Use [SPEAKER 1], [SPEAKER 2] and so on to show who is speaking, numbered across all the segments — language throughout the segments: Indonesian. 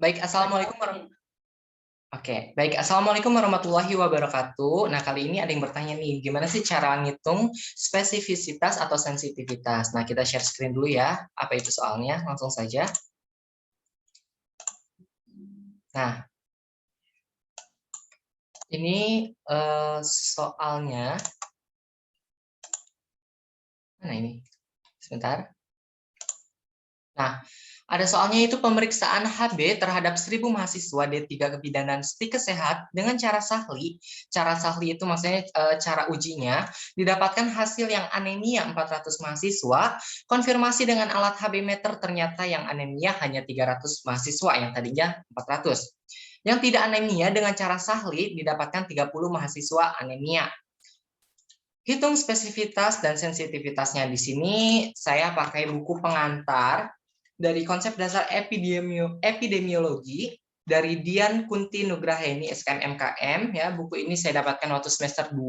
[SPEAKER 1] Baik, Assalamualaikum warahmatullahi wabarakatuh. Nah, kali ini ada yang bertanya nih, gimana sih cara ngitung spesifisitas atau sensitivitas? Nah, kita share screen dulu ya. Apa itu soalnya? Langsung saja. Nah, ini soalnya. Mana ini? Sebentar. Nah, ada soalnya itu pemeriksaan HB terhadap 1.000 mahasiswa D3 Kebidanan Stikes Sehat dengan cara sahli. Cara sahli itu maksudnya cara ujinya, didapatkan hasil yang anemia 400 mahasiswa, konfirmasi dengan alat HB meter ternyata yang anemia hanya 300 mahasiswa yang tadinya 400. Yang tidak anemia dengan cara sahli didapatkan 30 mahasiswa anemia. Hitung spesifitas dan sensitivitasnya di sini saya pakai buku pengantar dari konsep dasar epidemiologi dari Dian Kunti Nugraheni SKM ya. Buku ini saya dapatkan waktu semester 2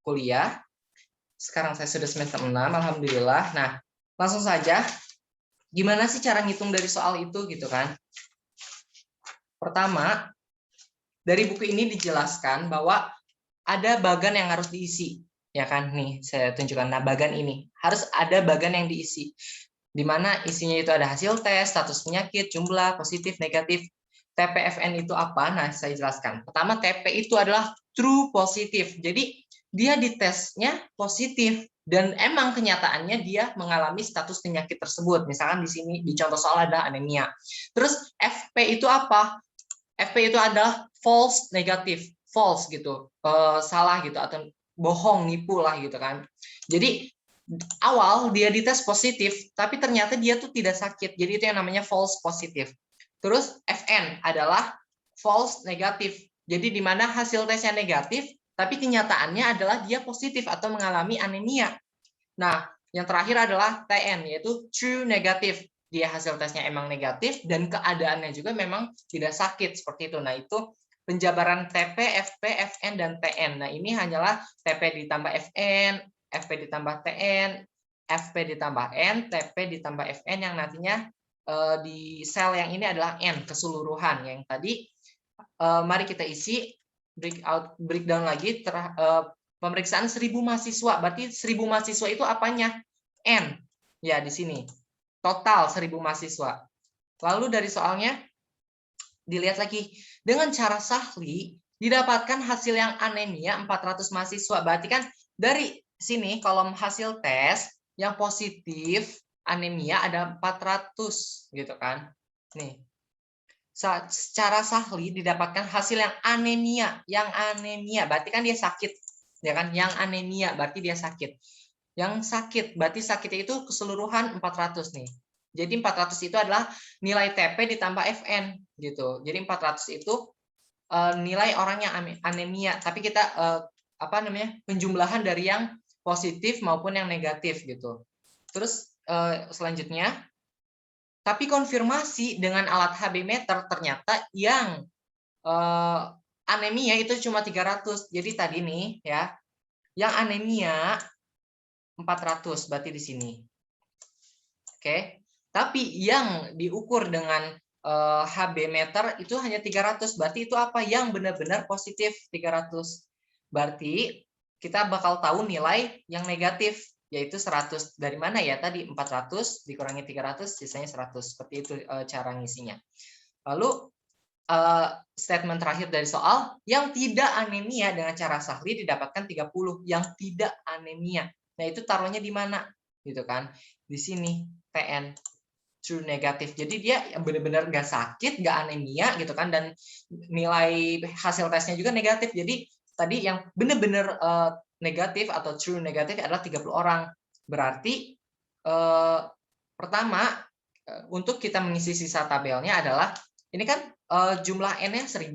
[SPEAKER 1] kuliah. Sekarang saya sudah semester 6, alhamdulillah. Nah, langsung saja. Gimana sih cara ngitung dari soal itu gitu kan? Pertama, dari buku ini dijelaskan bahwa ada bagan yang harus diisi. Ya kan, nih saya tunjukkan. Nah, bagan ini harus ada bagan yang diisi, di mana isinya itu ada hasil tes, status penyakit, jumlah, positif, negatif. TPFN itu apa? Nah, saya jelaskan. Pertama, TP itu adalah true positif. Jadi, dia ditesnya positif dan emang kenyataannya dia mengalami status penyakit tersebut. Misalkan di sini di contoh soal ada anemia. Terus FP itu apa? FP itu adalah false negatif, false gitu, salah gitu atau bohong, nipu lah gitu kan. Jadi awal dia dites positif, tapi ternyata dia tuh tidak sakit. Jadi itu yang namanya false positif. Terus FN adalah false negatif. Jadi di mana hasil tesnya negatif, tapi kenyataannya adalah dia positif atau mengalami anemia. Nah, yang terakhir adalah TN, yaitu true negatif. Dia hasil tesnya emang negatif dan keadaannya juga memang tidak sakit seperti itu. Nah, itu penjabaran TP, FP, FN, dan TN. Nah, ini hanyalah TP ditambah FN, FP ditambah TN, FP ditambah N, TP ditambah FN yang nantinya di sel yang ini adalah N, keseluruhan. Yang tadi, mari kita isi breakdown lagi, pemeriksaan 1.000 mahasiswa. Berarti 1.000 mahasiswa itu apanya? N. Ya, di sini. Total 1.000 mahasiswa. Lalu dari soalnya, dilihat lagi. Dengan cara sahli, didapatkan hasil yang anemia 400 mahasiswa. Berarti kan dari sini, kolom hasil tes, yang positif anemia ada 400. Gitu kan. Nih. Secara sahli didapatkan hasil yang anemia. Yang anemia, berarti kan dia sakit. Ya kan, yang anemia berarti dia sakit. Yang sakit berarti sakitnya itu keseluruhan 400 nih. Jadi 400 itu adalah nilai TP ditambah FN gitu. Jadi 400 itu nilai orang yang anemia, tapi kita penjumlahan dari yang positif maupun yang negatif gitu. Terus selanjutnya, tapi konfirmasi dengan alat HB meter ternyata yang anemia itu cuma 300. Jadi tadi nih ya, yang anemia 400 berarti di sini. Oke. Tapi yang diukur dengan HB meter itu hanya 300. Berarti itu apa? Yang benar-benar positif 300. Berarti kita bakal tahu nilai yang negatif, yaitu 100. Dari mana ya? Tadi 400 dikurangi 300 sisanya 100. Seperti itu cara ngisinya. Lalu statement terakhir dari soal, yang tidak anemia dengan cara sahli didapatkan 30. Yang tidak anemia. Nah, itu taruhnya di mana? Gitu kan. Di sini, TN. True negatif. Jadi dia benar-benar nggak sakit, nggak anemia gitu kan, dan nilai hasil tesnya juga negatif. Jadi tadi yang benar-benar negatif atau true negatif adalah 30 orang. Berarti pertama untuk kita mengisi sisa tabelnya adalah ini kan jumlah N-nya 1.000.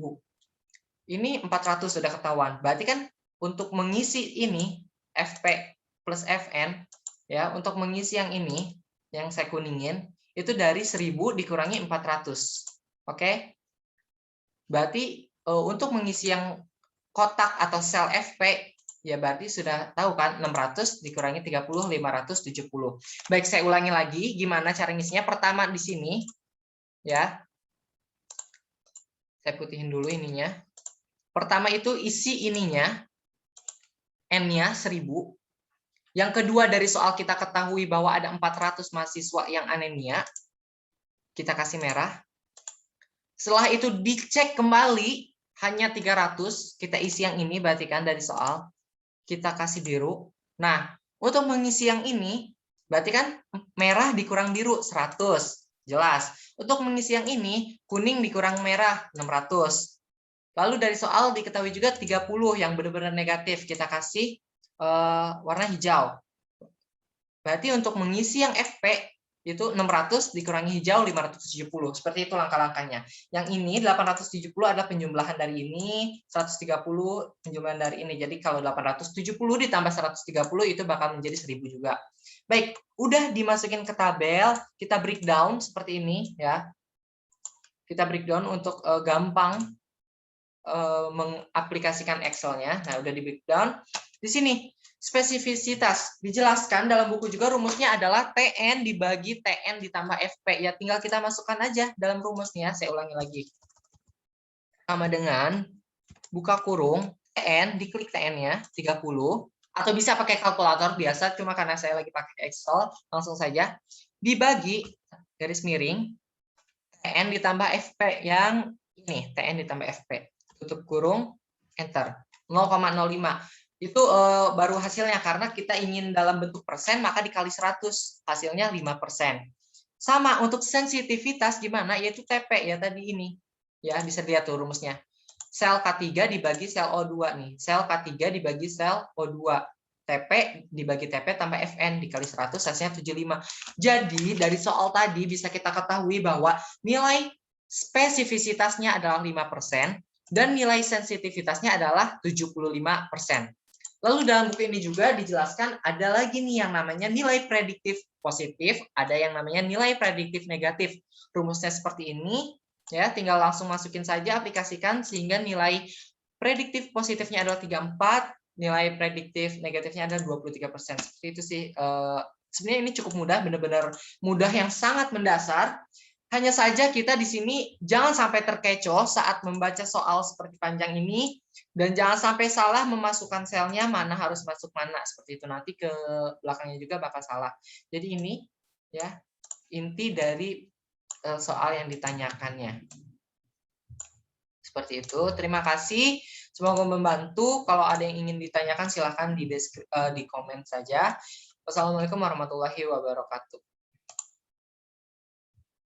[SPEAKER 1] Ini 400 sudah ketahuan. Berarti kan untuk mengisi ini FP plus FN ya, untuk mengisi yang ini yang saya kuningin itu dari 1.000 dikurangi 400. Oke? Berarti untuk mengisi yang kotak atau sel FP ya berarti sudah tahu kan 600 dikurangi 30 570. Baik, saya ulangi lagi gimana cara ngisinya. Pertama di sini ya. Saya putihin dulu ininya. Pertama itu isi ininya, N-nya 1000. Yang kedua dari soal kita ketahui bahwa ada 400 mahasiswa yang anemia. Kita kasih merah. Setelah itu dicek kembali, hanya 300. Kita isi yang ini, berarti kan dari soal. Kita kasih biru. Nah, untuk mengisi yang ini, berarti kan merah dikurang biru, 100. Jelas. Untuk mengisi yang ini, kuning dikurang merah, 600. Lalu dari soal diketahui juga 30 yang benar-benar negatif. Kita kasih warna hijau. Berarti untuk mengisi yang FP, itu 600 dikurangi hijau 570. Seperti itu langkah-langkahnya. Yang ini 870 adalah penjumlahan dari ini, 130 penjumlahan dari ini. Jadi kalau 870 ditambah 130 itu bakal menjadi 1000 juga. Baik, udah dimasukin ke tabel, kita breakdown seperti ini ya. Kita breakdown untuk gampang mengaplikasikan Excel-nya. Nah, udah di breakdown. Di sini spesifisitas dijelaskan dalam buku juga, rumusnya adalah TN dibagi TN ditambah FP. Ya tinggal kita masukkan aja dalam rumusnya. Saya ulangi lagi. Sama dengan buka kurung TN, diklik TN-nya 30, atau bisa pakai kalkulator biasa, cuma karena saya lagi pakai Excel, langsung saja dibagi garis miring TN ditambah FP yang ini, TN ditambah FP. Tutup kurung, enter. 0,05. Itu baru hasilnya, karena kita ingin dalam bentuk persen, maka dikali 100. Hasilnya 5%. Sama untuk sensitivitas gimana? Yaitu TP ya tadi ini. Ya, bisa lihat tuh rumusnya. Sel K3 dibagi sel O2 nih. Sel K3 dibagi sel O2. TP dibagi TP tambah FN dikali 100 hasilnya 75. Jadi dari soal tadi bisa kita ketahui bahwa nilai spesifisitasnya adalah 5%. Dan nilai sensitivitasnya adalah 75%. Lalu dalam buku ini juga dijelaskan ada lagi nih yang namanya nilai prediktif positif, ada yang namanya nilai prediktif negatif. Rumusnya seperti ini, ya tinggal langsung masukin saja, aplikasikan sehingga nilai prediktif positifnya adalah 34, nilai prediktif negatifnya adalah 23%. Seperti itu sih. Sebenarnya ini cukup mudah, benar-benar mudah yang sangat mendasar. Hanya saja kita di sini jangan sampai terkecoh saat membaca soal seperti panjang ini, dan jangan sampai salah memasukkan selnya mana harus masuk mana, seperti itu nanti ke belakangnya juga bakal salah. Jadi ini ya inti dari soal yang ditanyakannya. Seperti itu. Terima kasih. Semoga membantu. Kalau ada yang ingin ditanyakan silahkan di komen saja. Wassalamualaikum warahmatullahi wabarakatuh.